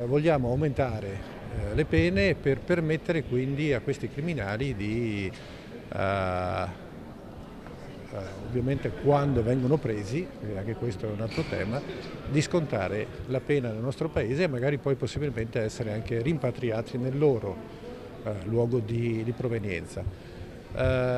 Vogliamo aumentare le pene per permettere quindi a questi criminali di, ovviamente quando vengono presi, perché anche questo è un altro tema, di scontare la pena nel nostro paese e magari poi possibilmente essere anche rimpatriati nel loro luogo di provenienza.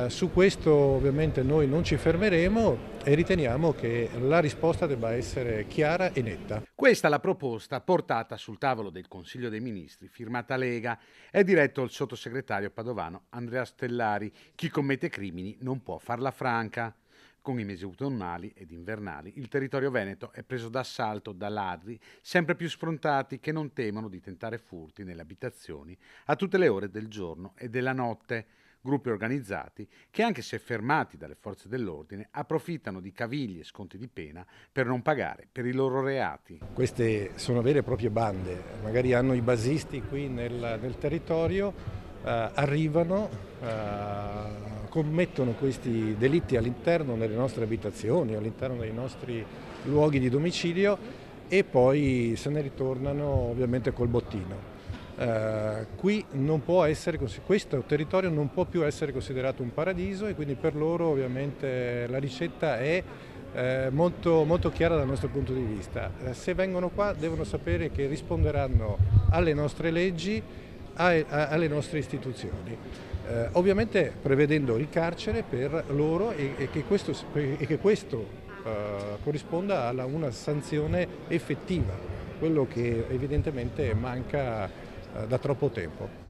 Su questo ovviamente noi non ci fermeremo e riteniamo che la risposta debba essere chiara e netta. Questa è la proposta portata sul tavolo del Consiglio dei Ministri, firmata Lega, è diretto il sottosegretario padovano Andrea Stellari. Chi commette crimini non può farla franca. Con i mesi autunnali ed invernali, il territorio veneto è preso d'assalto da ladri sempre più sfrontati che non temono di tentare furti nelle abitazioni a tutte le ore del giorno e della notte. Gruppi organizzati che, anche se fermati dalle forze dell'ordine, approfittano di cavigli e sconti di pena per non pagare per i loro reati. Queste sono vere e proprie bande, magari hanno i basisti qui nel territorio, arrivano, commettono questi delitti all'interno delle nostre abitazioni, all'interno dei nostri luoghi di domicilio e poi se ne ritornano ovviamente col bottino. Qui non può essere così, questo territorio non può più essere considerato un paradiso e quindi per loro ovviamente la ricetta è molto, molto chiara dal nostro punto di vista. Se vengono qua devono sapere che risponderanno alle nostre leggi, alle nostre istituzioni. Ovviamente prevedendo il carcere per loro e che questo corrisponda a una sanzione effettiva, quello che evidentemente manca da troppo tempo.